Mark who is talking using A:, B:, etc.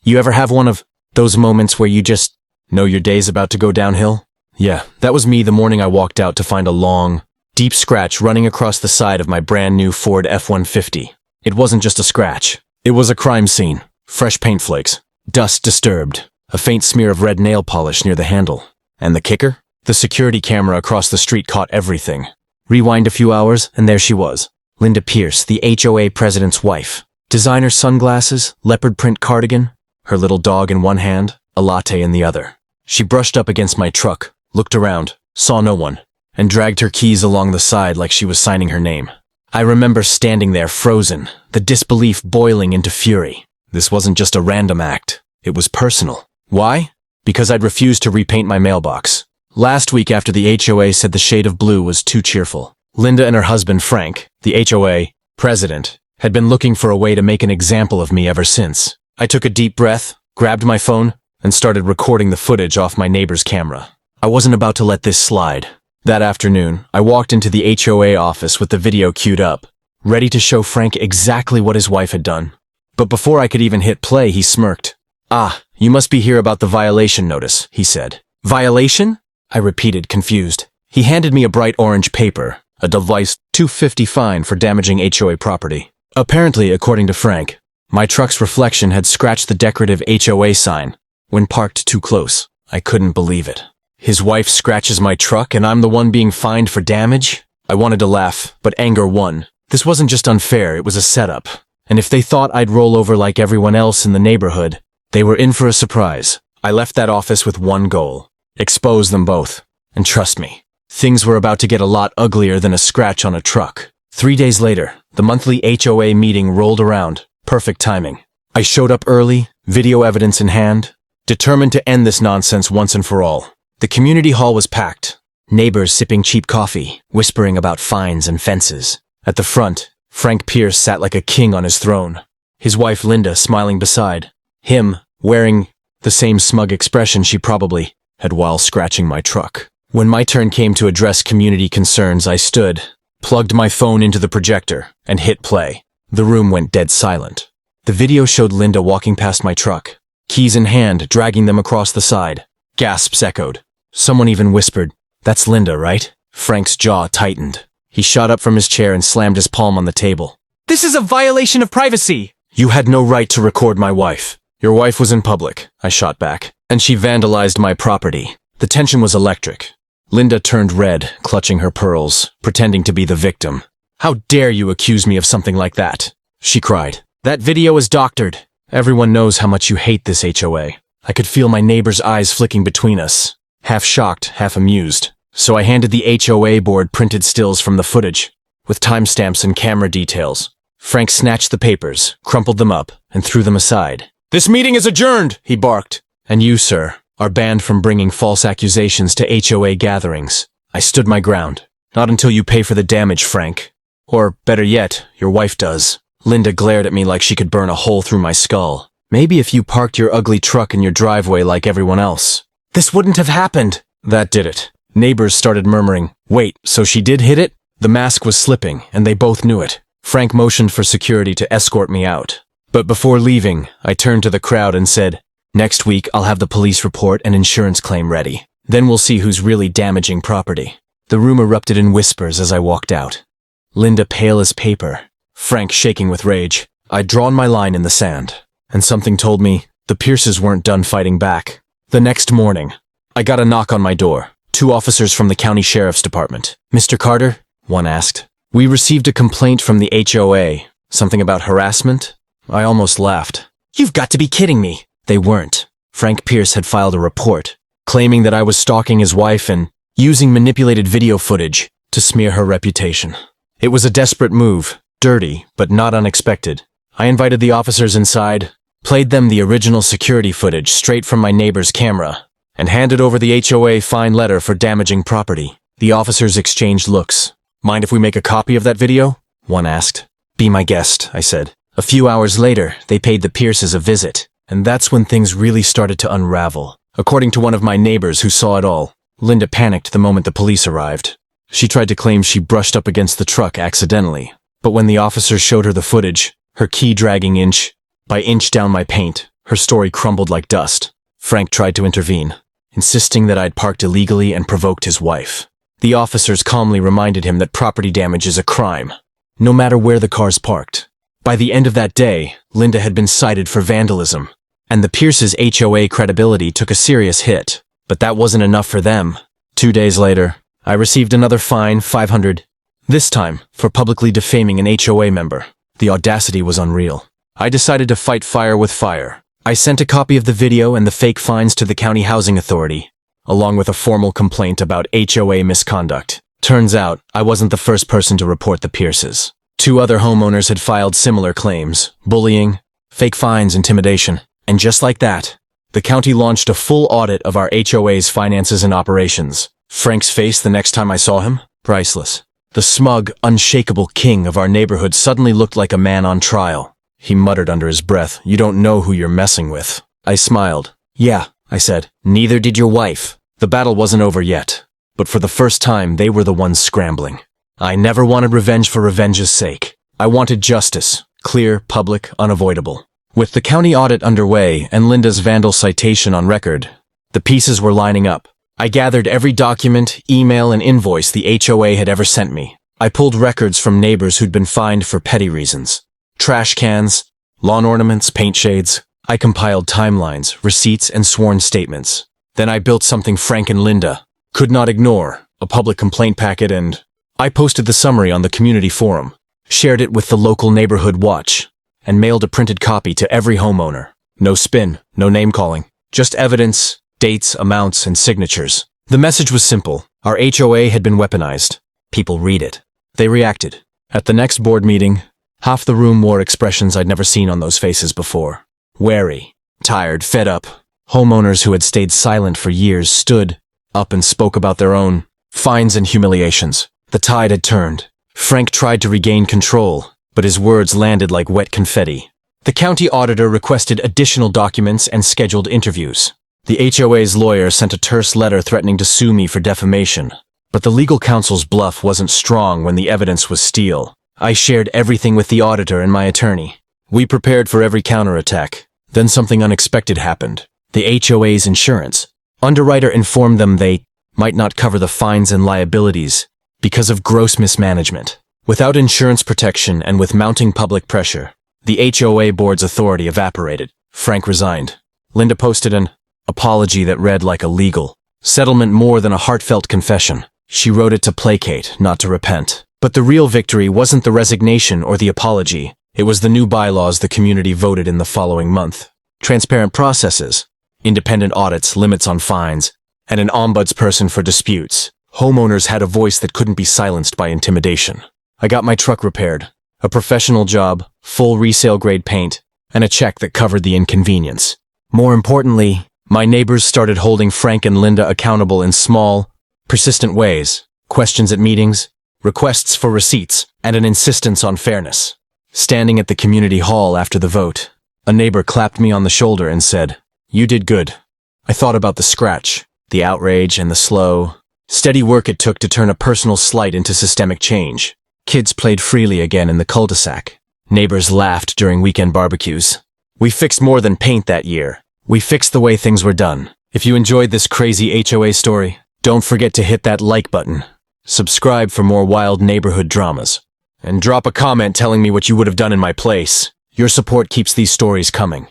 A: You ever have one of those moments where you just know your day's about to go downhill? Yeah, that was me the morning I walked out to find a long, deep scratch running across the side of my brand new Ford F-150. It wasn't just a scratch. It was a crime scene. Fresh paint flakes. Dust disturbed. A faint smear of red nail polish near the handle. And the kicker? The security camera across the street caught everything. Rewind a few hours, and there she was. Linda Pierce, the HOA president's wife. Designer sunglasses, leopard print cardigan, her little dog in one hand, a latte in the other. She brushed up against my truck, looked around, saw no one, and dragged her keys along the side like she was signing her name. I remember standing there frozen, the disbelief boiling into fury. This wasn't just a random act. It was personal. Why? Because I'd refused to repaint my mailbox. Last week after the HOA said the shade of blue was too cheerful, Linda and her husband Frank, the HOA president, had been looking for a way to make an example of me ever since. I took a deep breath, grabbed my phone, and started recording the footage off my neighbor's camera. I wasn't about to let this slide. That afternoon, I walked into the HOA office with the video queued up, ready to show Frank exactly what his wife had done. But before I could even hit play, he smirked. "Ah, you must be here about the violation notice," he said. "Violation?" I repeated, confused. He handed me a bright orange paper, a device $250 fine for damaging HOA property. Apparently, according to Frank, my truck's reflection had scratched the decorative HOA sign when parked too close. I couldn't believe it. His wife scratches my truck and I'm the one being fined for damage? I wanted to laugh, but anger won. This wasn't just unfair, it was a setup. And if they thought I'd roll over like everyone else in the neighborhood, they were in for a surprise. I left that office with one goal: expose them both. And trust me, things were about to get a lot uglier than a scratch on a truck. 3 days later, the monthly HOA meeting rolled around. Perfect timing. I showed up early, video evidence in hand, determined to end this nonsense once and for all. The community hall was packed, neighbors sipping cheap coffee, whispering about fines and fences. At the front, Frank Pierce sat like a king on his throne, his wife Linda smiling beside, him wearing the same smug expression she probably had while scratching my truck. When my turn came to address community concerns, I stood, plugged my phone into the projector, and hit play. The room went dead silent. The video showed Linda walking past my truck, keys in hand, dragging them across the side. Gasps echoed. Someone even whispered, "That's Linda, right?" Frank's jaw tightened. He shot up from his chair and slammed his palm on the table. "This is a violation of privacy!" "You had no right to record my wife. Your wife was in public," I shot back, "and she vandalized my property." The tension was electric. Linda turned red, clutching her pearls, pretending to be the victim. "How dare you accuse me of something like that?" she cried. "That video is doctored. Everyone knows how much you hate this HOA." I could feel my neighbor's eyes flicking between us, half shocked, half amused. So I handed the HOA board printed stills from the footage, with timestamps and camera details. Frank snatched the papers, crumpled them up, and threw them aside. "This meeting is adjourned," he barked. "And you, sir, are banned from bringing false accusations to HOA gatherings." I stood my ground. "Not until you pay for the damage, Frank. Or, better yet, your wife does." Linda glared at me like she could burn a hole through my skull. "Maybe if you parked your ugly truck in your driveway like everyone else." "This wouldn't have happened." That did it. Neighbors started murmuring, "Wait, so she did hit it?" The mask was slipping, and they both knew it. Frank motioned for security to escort me out. But before leaving, I turned to the crowd and said, "Next week I'll have the police report and insurance claim ready. Then we'll see who's really damaging property." The room erupted in whispers as I walked out. Linda pale as paper, Frank shaking with rage. I'd drawn my line in the sand, and something told me the Pierces weren't done fighting back. The next morning, I got a knock on my door. 2 officers from the county sheriff's department. "Mr. Carter?" one asked. "We received a complaint from the HOA. Something about harassment?" I almost laughed. "You've got to be kidding me." They weren't. Frank Pierce had filed a report, claiming that I was stalking his wife and using manipulated video footage to smear her reputation. It was a desperate move, dirty, but not unexpected. I invited the officers inside, played them the original security footage straight from my neighbor's camera, and handed over the HOA fine letter for damaging property. The officers exchanged looks. "Mind if we make a copy of that video?" one asked. "Be my guest," I said. A few hours later, they paid the Pierces a visit, and that's when things really started to unravel. According to one of my neighbors who saw it all, Linda panicked the moment the police arrived. She tried to claim she brushed up against the truck accidentally, but when the officers showed her the footage, her key dragging inch by inch down my paint, Her story crumbled like dust. Frank tried to intervene, insisting that I'd parked illegally and provoked his wife. The officers calmly reminded him that property damage is a crime, no matter where the car's parked. By the end of that day, Linda had been cited for vandalism, and the Pierce's HOA credibility took a serious hit. But that wasn't enough for them. 2 days later, I received another fine, $500, this time for publicly defaming an HOA member. The audacity was unreal. I decided to fight fire with fire. I sent a copy of the video and the fake fines to the county housing authority, along with a formal complaint about HOA misconduct. Turns out, I wasn't the first person to report the Pierces. 2 other homeowners had filed similar claims: bullying, fake fines, intimidation. And just like that, the county launched a full audit of our HOA's finances and operations. Frank's face the next time I saw him? Priceless. The smug, unshakable king of our neighborhood suddenly looked like a man on trial. He muttered under his breath, "You don't know who you're messing with." I smiled. "Yeah," I said. "Neither did your wife." The battle wasn't over yet, but for the first time they were the ones scrambling. I never wanted revenge for revenge's sake. I wanted justice, clear, public, unavoidable. With the county audit underway and Linda's vandal citation on record, the pieces were lining up. I gathered every document, email, and invoice the HOA had ever sent me. I pulled records from neighbors who'd been fined for petty reasons. Trash cans, lawn ornaments, paint shades. I compiled timelines, receipts, and sworn statements. Then I built something Frank and Linda could not ignore, a public complaint packet, and I posted the summary on the community forum, shared it with the local neighborhood watch, and mailed a printed copy to every homeowner. No spin, no name-calling, just evidence, dates, amounts, and signatures. The message was simple. Our HOA had been weaponized. People read it. They reacted. At the next board meeting, half the room wore expressions I'd never seen on those faces before. Wary, tired, fed up. Homeowners who had stayed silent for years stood up and spoke about their own fines and humiliations. The tide had turned. Frank tried to regain control, but his words landed like wet confetti. The county auditor requested additional documents and scheduled interviews. The HOA's lawyer sent a terse letter threatening to sue me for defamation. But the legal counsel's bluff wasn't strong when the evidence was steel. I shared everything with the auditor and my attorney. We prepared for every counterattack. Then something unexpected happened. The HOA's insurance underwriter informed them they might not cover the fines and liabilities because of gross mismanagement. Without insurance protection and with mounting public pressure, the HOA board's authority evaporated. Frank resigned. Linda posted an apology that read like a legal settlement more than a heartfelt confession. She wrote it to placate, not to repent. But the real victory wasn't the resignation or the apology. It was the new bylaws the community voted in the following month. Transparent processes, independent audits, limits on fines, and an ombudsperson for disputes. Homeowners had a voice that couldn't be silenced by intimidation. I got my truck repaired, a professional job, full resale-grade paint, and a check that covered the inconvenience. More importantly, my neighbors started holding Frank and Linda accountable in small, persistent ways. Questions at meetings, requests for receipts, and an insistence on fairness. Standing at the community hall after the vote, a neighbor clapped me on the shoulder and said, "You did good." I thought about the scratch, the outrage, and the slow, steady work it took to turn a personal slight into systemic change. Kids played freely again in the cul-de-sac. Neighbors laughed during weekend barbecues. We fixed more than paint that year. We fixed the way things were done. If you enjoyed this crazy HOA story, don't forget to hit that like button. Subscribe for more wild neighborhood dramas. And drop a comment telling me what you would have done in my place. Your support keeps these stories coming.